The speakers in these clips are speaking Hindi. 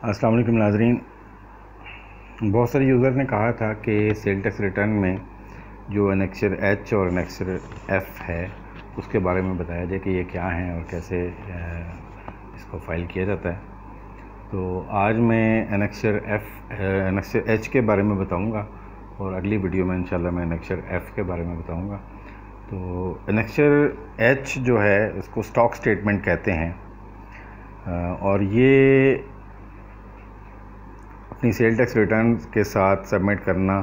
अस्सलाम वालेकुम नाज़रीन। बहुत सारे यूज़र ने कहा था कि सेल टैक्स रिटर्न में जो एनेक्सर एच और एनेक्सर एफ़ है उसके बारे में बताया जाए कि ये क्या हैं और कैसे इसको फ़ाइल किया जाता है। तो आज मैं एनेक्सर एच के बारे में बताऊंगा और अगली वीडियो में इंशाल्लाह मैं एनेक्सर एफ़ के बारे में बताऊंगा। तो एनेक्सर एच जो है इसको स्टॉक स्टेटमेंट कहते हैं और ये अपनी सेल टैक्स रिटर्न के साथ सबमिट करना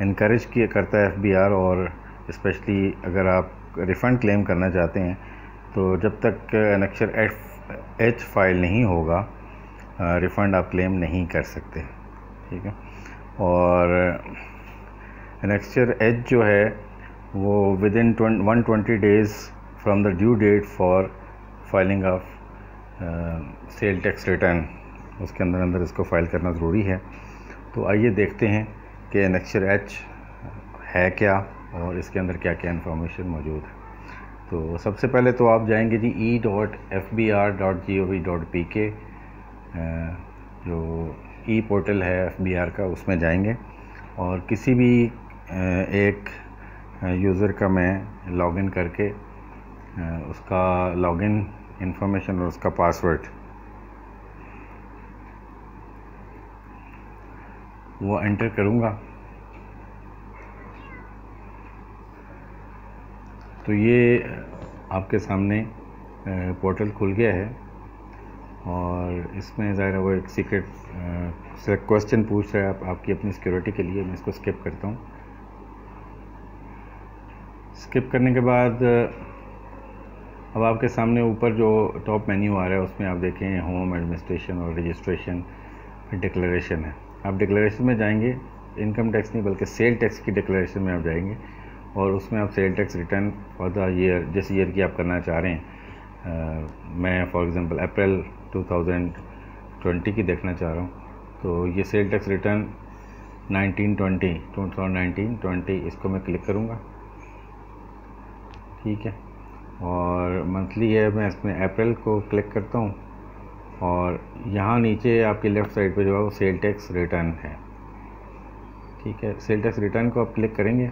इनकरेज किया करता है एफबीआर। और स्पेशली अगर आप रिफ़ंड क्लेम करना चाहते हैं तो जब तक एनेक्सर एच फाइल नहीं होगा रिफ़ंड आप क्लेम नहीं कर सकते, ठीक है। और एनेक्सर एच जो है वो within 120 days from the due date for filing of sale tax return, उसके अंदर इसको फ़ाइल करना ज़रूरी है। तो आइए देखते हैं कि एनेक्सर एच है क्या और इसके अंदर क्या क्या इन्फॉर्मेशन मौजूद है। तो सबसे पहले तो आप जाएंगे जी e.fbr.gov.pk, जो ई पोर्टल है एफबीआर का, उसमें जाएंगे और किसी भी एक यूज़र का मैं लॉगिन करके उसका लॉगिन इंफॉर्मेशन और उसका पासवर्ड वो एंटर करूँगा। तो ये आपके सामने पोर्टल खुल गया है और इसमें ज़ाहिर है वो एक सीक्रेट से क्वेश्चन पूछ रहा है आपकी अपनी सिक्योरिटी के लिए। मैं इसको स्किप करता हूँ। स्किप करने के बाद अब आपके सामने ऊपर जो टॉप मेन्यू आ रहा है उसमें आप देखें होम, एडमिनिस्ट्रेशन और रजिस्ट्रेशन, डिक्लेरेशन है। आप डिक्लेरेशन में जाएंगे, इनकम टैक्स नहीं बल्कि सेल टैक्स की डिक्लेरेशन में आप जाएंगे और उसमें आप cell tax return for the year, जिस ईयर की आप करना चाह रहे हैं, मैं फॉर एग्जांपल अप्रैल 2020 की देखना चाह रहा हूँ, तो ये सेल टैक्स रिटर्न 2019-20 इसको मैं क्लिक करूँगा, ठीक है। और मंथली है, मैं इसमें अप्रैल को क्लिक करता हूँ और यहाँ नीचे आपकी लेफ़्ट साइड पे जो है वो सेल टैक्स रिटर्न है, ठीक है। सेल टैक्स रिटर्न को आप क्लिक करेंगे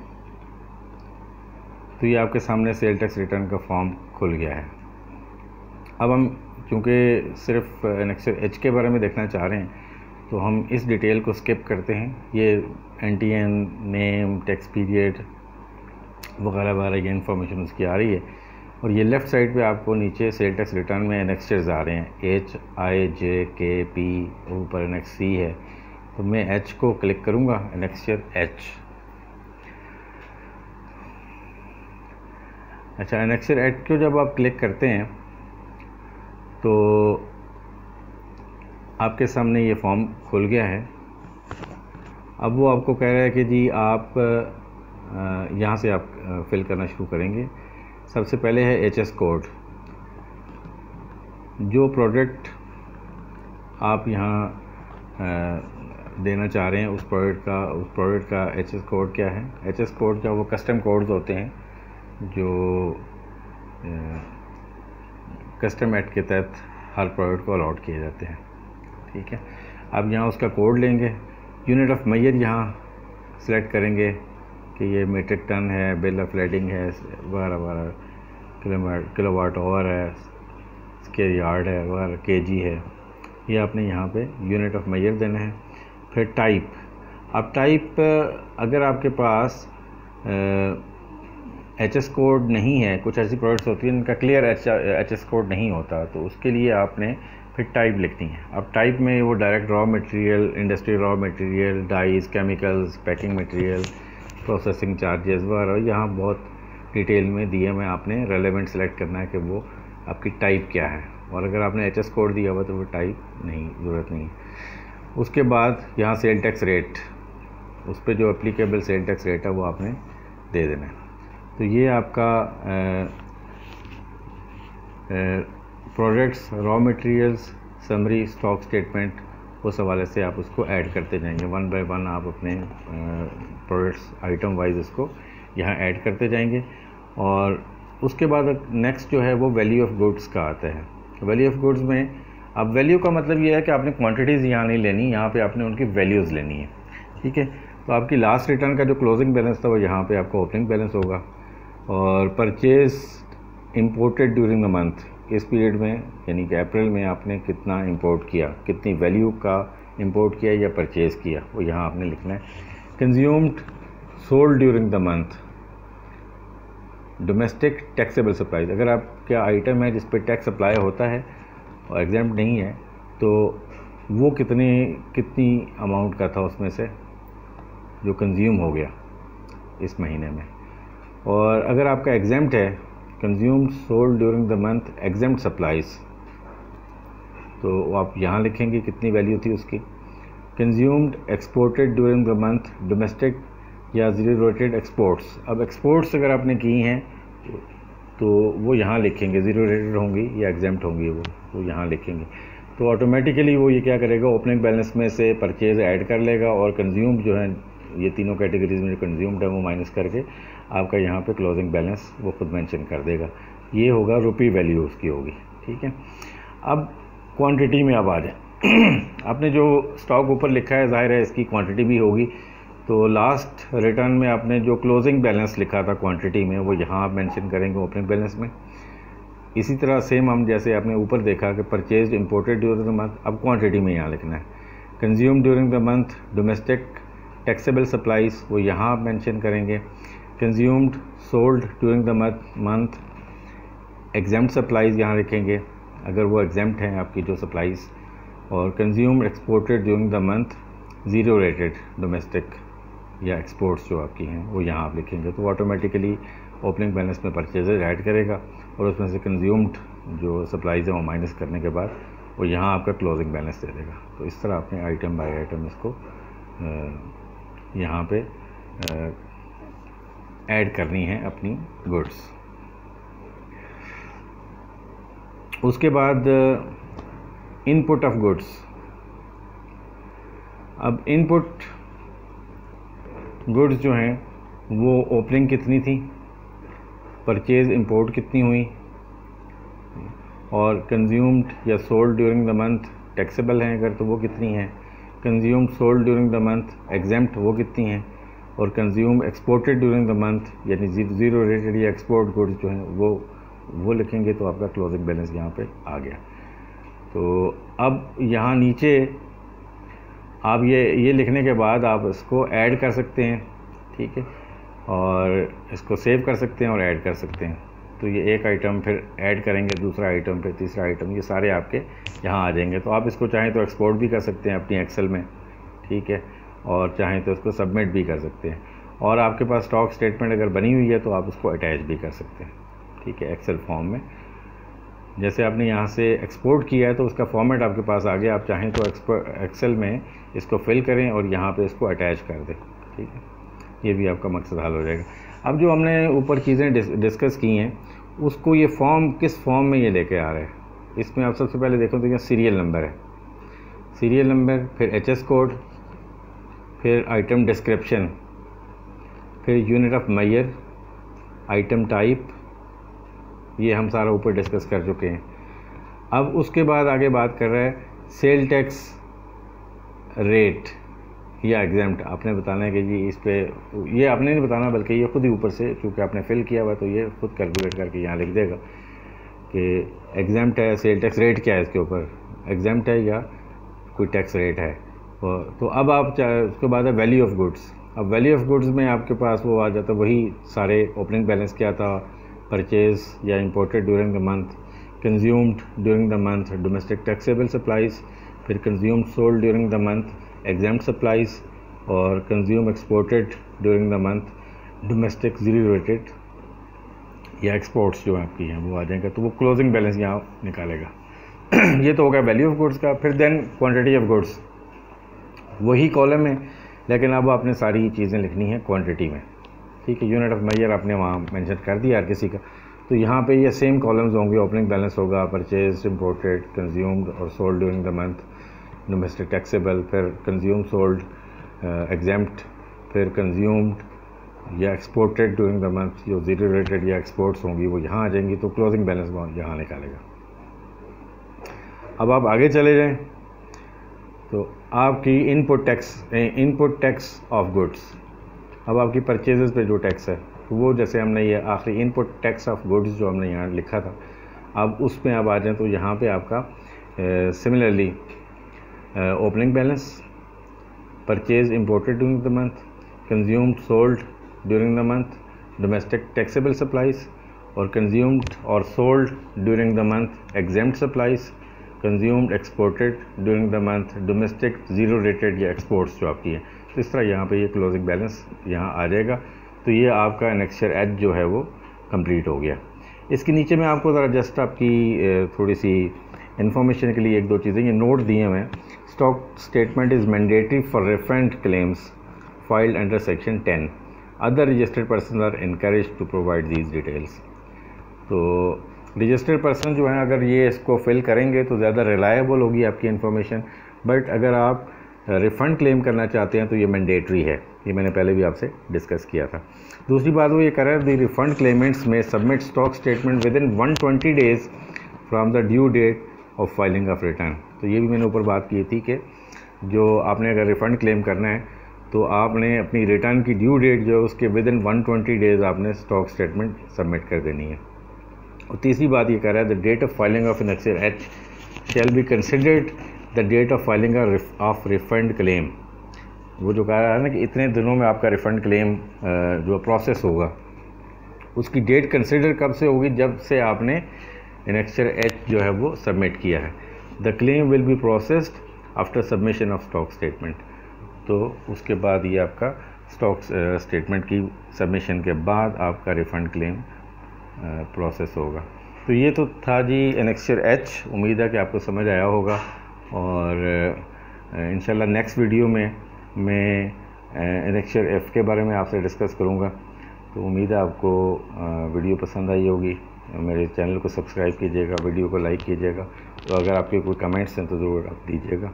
तो ये आपके सामने सेल टैक्स रिटर्न का फॉर्म खुल गया है। अब हम चूँकि सिर्फ एनेक्सर एच के बारे में देखना चाह रहे हैं तो हम इस डिटेल को स्किप करते हैं। ये एनटीएन, नेम, टैक्स पीरियड वगैरह वगैरह ये इन्फॉर्मेशन उसकी आ रही है और ये लेफ़्ट साइड पे आपको नीचे सेल टैक्स रिटर्न में एनेक्सर्स आ रहे हैं, HIJKP, ऊपर एनेक्स C है। तो मैं H को क्लिक करूँगा, एनेक्सर H। अच्छा, एनेक्सर H को जब आप क्लिक करते हैं तो आपके सामने ये फॉर्म खुल गया है। अब वो आपको कह रहा है कि जी आप यहाँ से आप फिल करना शुरू करेंगे। सबसे पहले है HS कोड। जो प्रोडक्ट आप यहाँ देना चाह रहे हैं उस प्रोडक्ट का HS कोड क्या है। HS कोड का वो कस्टम कोड्स होते हैं जो कस्टम एक्ट के तहत हर प्रोडक्ट को अलॉट किए जाते हैं, ठीक है। अब यहाँ उसका कोड लेंगे, यूनिट ऑफ मेजर यहाँ सेलेक्ट करेंगे कि ये मीट्रिक टन है, बिल ऑफ लेडिंग है, वगैरह वगैरह, किलोवाट आवर है, स्क्वायर यार्ड है, वगैरह, केजी है। ये आपने यहाँ पे यूनिट ऑफ मेजर देना है। फिर टाइप। अब टाइप अगर आपके पास HS कोड नहीं है, कुछ ऐसी प्रोडक्ट्स होती हैं इनका क्लियर HS कोड नहीं होता, तो उसके लिए आपने फिर टाइप लिखनी है। अब टाइप में वो direct raw material, industrial raw material, dyes, chemicals, packing material, processing charges वगैरह यहाँ बहुत डिटेल में दिए में आपने रेलेवेंट सेलेक्ट करना है कि वो आपकी टाइप क्या है। और अगर आपने HS कोड दिया हुआ तो वो टाइप नहीं, ज़रूरत नहीं है। उसके बाद यहाँ सेल टैक्स रेट, उस पर जो एप्लीकेबल सेल टैक्स रेट है वो आपने दे देना है। तो ये आपका products, raw materials, summary, stock statement, उस हवाले से आप उसको ऐड करते जाएंगे। वन बाय वन आप अपने प्रोडक्ट्स आइटम वाइज उसको यहाँ ऐड करते जाएंगे। और उसके बाद नेक्स्ट जो है वो वैल्यू ऑफ गुड्स का आता है। वैल्यू ऑफ गुड्स में अब वैल्यू का मतलब ये है कि आपने क्वांटिटीज़ यहाँ नहीं लेनी, यहाँ पे आपने उनकी वैल्यूज़ लेनी है, ठीक है। तो आपकी लास्ट रिटर्न का जो क्लोजिंग बैलेंस था वो यहाँ पे आपका ओपनिंग बैलेंस होगा, और purchase imported during the month, इस पीरियड में यानी कि अप्रैल में आपने कितना इंपोर्ट किया, कितनी वैल्यू का इंपोर्ट किया या परचेज़ किया, वो यहाँ आपने लिखना है। Consumed sold during the month, domestic taxable supplies, अगर आपका आइटम है जिस पर टैक्स अप्लाई होता है और एग्जाम्प्ट नहीं है तो वो कितनी अमाउंट का था उसमें से जो कंज्यूम हो गया इस महीने में। और अगर आपका एग्जाम्प्ट है, consumed sold during the month exempt supplies, तो आप यहाँ लिखेंगे कितनी वैल्यू थी उसकी। Consumed exported during the month domestic या जीरो रेटेड एक्सपोर्ट्स, अब एक्सपोर्ट्स अगर आपने की हैं तो वो यहाँ लिखेंगे, ज़ीरो रेटेड होंगी या एग्जाम्प्ट होंगी वो यहाँ लिखेंगे। तो ऑटोमेटिकली वो ये क्या करेगा, ओपनिंग बैलेंस में से परचेज़ ऐड कर लेगा और कंज्यूम्ड जो है ये तीनों कैटेगरीज में जो कंज्यूम्ड है वो माइनस करके आपका यहाँ पे क्लोजिंग बैलेंस वो खुद मेंशन कर देगा। ये होगा रुपी वैल्यू उसकी होगी, ठीक है। अब क्वांटिटी में अब आ जाए आपने जो स्टॉक ऊपर लिखा है जाहिर है इसकी क्वांटिटी भी होगी, तो लास्ट रिटर्न में आपने जो क्लोजिंग बैलेंस लिखा था क्वांटिटी में वो यहाँ आप मेंशन करेंगे ओपनिंग बैलेंस में। इसी तरह सेम हम जैसे आपने ऊपर देखा कि purchase imported during the month, अब क्वांटिटी में यहाँ लिखना है। Consume during the month domestic taxable supplies, वो यहाँ आप मेंशन करेंगे। Consumed sold during the month exempt supplies यहाँ लिखेंगे अगर वो एग्जाम्प्ट हैं आपकी जो सप्लाईज, और consumed exported during the month zero rated domestic या एक्सपोर्ट्स जो आपकी हैं वो यहाँ आप लिखेंगे। तो ऑटोमेटिकली ओपनिंग बैलेंस में परचेजेज ऐड करेगा और उसमें से कंज्यूम्ड जो सप्लाईज हैं वो माइनस करने के बाद वो यहाँ आपका क्लोजिंग बैलेंस दे देगा। तो इस तरह आपने आइटम बाय आइटम इसको यहाँ पे ऐड करनी है अपनी गुड्स। उसके बाद इनपुट ऑफ गुड्स, अब इनपुट गुड्स जो हैं वो ओपनिंग कितनी थी, परचेज इंपोर्ट कितनी हुई, और कंज्यूम्ड या sold during the month taxable हैं अगर तो वो कितनी हैं, consumed sold during the month exempt वो कितनी हैं, और consume exported during the month यानी ज़ीरो रेटेड या एक्सपोर्ट गुड्स जो हैं वो लिखेंगे। तो आपका क्लोजिंग बैलेंस यहाँ पे आ गया। तो अब यहाँ नीचे आप ये लिखने के बाद आप इसको ऐड कर सकते हैं, ठीक है, और इसको सेव कर सकते हैं और ऐड कर सकते हैं। तो ये एक आइटम फिर ऐड करेंगे, दूसरा आइटम फिर तीसरा आइटम, ये सारे आपके यहाँ आ जाएंगे। तो आप इसको चाहें तो एक्सपोर्ट भी कर सकते हैं अपनी एक्सेल में, ठीक है, और चाहें तो इसको सबमिट भी कर सकते हैं। और आपके पास स्टॉक स्टेटमेंट अगर बनी हुई है तो आप उसको अटैच भी कर सकते हैं, ठीक है, एक्सेल फॉर्म में। जैसे आपने यहाँ से एक्सपोर्ट किया है तो उसका फॉर्मेट आपके पास आ गया, आप चाहें तो एक्सेल में इसको फिल करें और यहाँ पे इसको अटैच कर दें, ठीक है, ये भी आपका मकसद हल हो जाएगा। अब जो हमने ऊपर चीज़ें डिस्कस की हैं उसको ये फॉर्म किस फॉर्म में ये लेके आ रहा है, इसमें आप सबसे पहले देखो तो यहाँ सीरियल नंबर है, सीरियल नंबर, फिर एचएस कोड, फिर आइटम डिस्क्रिप्शन, फिर unit of measure, item type, ये हम सारा ऊपर डिस्कस कर चुके हैं। अब उसके बाद आगे बात कर रहा है सेल टैक्स रेट या एग्जाम्प्ट। आपने बताना है कि जी इस पे, ये आपने नहीं बताना बल्कि ये खुद ही ऊपर से, चूँकि आपने फिल किया हुआ तो ये खुद कैलकुलेट करके यहाँ लिख देगा कि एग्जाम्प्ट है, सेल टैक्स रेट क्या है इसके ऊपर, एग्जाम्प्ट है या कोई टैक्स रेट है। तो अब आप उसके बाद है वैल्यू ऑफ गुड्स। अब वैल्यू ऑफ गुड्स में आपके पास वो आ जाता है वही सारे ओपनिंग बैलेंस क्या था, परचेज या imported during the month, consumed during the month domestic taxable supplies, फिर consumed sold during the month exempt supplies, और consume exported during the month domestic zero rated या एक्सपोर्ट्स जो आपकी हैं वो आ जाएंगे। तो वो क्लोजिंग बैलेंस यहाँ निकालेगा। ये तो होगा वैल्यू ऑफ गुड्स का। फिर देन क्वांटिटी ऑफ गुड्स, वही कॉलम है लेकिन अब आपने सारी चीज़ें लिखनी है क्वांटिटी में, ठीक है। यूनिट ऑफ मेजर आपने वहाँ मेंशन कर दिया हर किसी का, तो यहाँ पे ये सेम कॉलम्स होंगे, ओपनिंग बैलेंस होगा, परचेज, इंपोर्टेड, कंज्यूम्ड और sold during the month, domestic taxable, फिर कंज्यूम, सोल्ड, एग्जाम्प्ट, फिर कंज्यूम्ड या एक्सपोर्टेड ड्यूरिंग द मंथ, जो ज़ीरो रेटेड या एक्सपोर्ट्स होंगी वो यहाँ आ जाएंगी। तो क्लोजिंग बैलेंस यहाँ निकालेगा। अब आप आगे चले जाएं तो आपकी इनपुट टैक्स ऑफ गुड्स, अब आपकी परचेजेस पे जो टैक्स है वो, जैसे हमने ये आखिरी इनपुट टैक्स ऑफ गुड्स जो हमने यहाँ लिखा था, अब उस पे आप आ जाएँ तो यहाँ पे आपका similarly opening balance, purchase imported during the month, consumed sold during the month, domestic taxable supplies, और कंज्यूम्ड और sold during the month exempt supplies, consumed exported during the month domestic zero rated या एक्सपोर्ट्स जो आपकी है। तो इस तरह यहाँ पे ये क्लोजिंग बैलेंस यहाँ आ जाएगा। तो ये आपका एनेक्सचर एच जो है वो कंप्लीट हो गया। इसके नीचे में आपको ज़रा जस्ट आपकी थोड़ी सी इन्फॉर्मेशन के लिए एक दो चीज़ें ये नोट दिए हुए हैं। Stock statement is mandatory for refund claims filed under section 10। Other registered person are encourage to provide these details. तो रजिस्टर्ड पर्सन जो है अगर ये इसको फिल करेंगे तो ज़्यादा रिलायबल होगी आपकी इन्फॉर्मेशन, बट अगर आप रिफ़ंड क्लेम करना चाहते हैं तो ये मैंडेटरी है। ये मैंने पहले भी आपसे डिस्कस किया था। दूसरी बात वो ये कह रहा है द रिफ़ंड क्लेमेंट्स में submit stock statement within 120 days from the due date of filing of return. तो ये भी मैंने ऊपर बात की थी कि जो आपने अगर रिफ़ंड क्लेम करना है तो आपने अपनी रिटर्न की ड्यू डेट जो है उसके विद इन 120 डेज़ आपने स्टॉक स्टेटमेंट सबमिट कर देनी है। और तीसरी बात ये कह रहा है the date of filing of annexure H shall be considered the date of filing of refund claim. वो जो कह रहा है ना कि इतने दिनों में आपका रिफ़ंड क्लेम जो प्रोसेस होगा उसकी डेट कंसिडर कब से होगी, जब से आपने एनेक्सचर एच जो है वो सबमिट किया है। The claim will be processed after submission of stock statement. तो उसके बाद ये आपका स्टॉक स्टेटमेंट की सबमिशन के बाद आपका रिफ़ंड क्लेम प्रोसेस होगा। तो ये तो था जी एनेक्सचर एच। उम्मीद है कि आपको समझ आया होगा और इंशाल्लाह नेक्स्ट वीडियो में मैं एनेक्सचर एफ़ के बारे में आपसे डिस्कस करूँगा। तो उम्मीद है आपको वीडियो पसंद आई होगी। मेरे चैनल को सब्सक्राइब कीजिएगा, वीडियो को लाइक कीजिएगा। तो अगर आपके कोई कमेंट्स हैं तो ज़रूर आप दीजिएगा।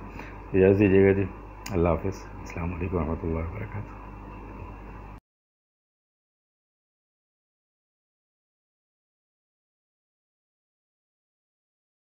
इजाज़त दीजिएगा जी। अल्लाह हाफ़िज़। अस्सलाम वालेकुम रहमतुल्लाहि व बरकातुहू।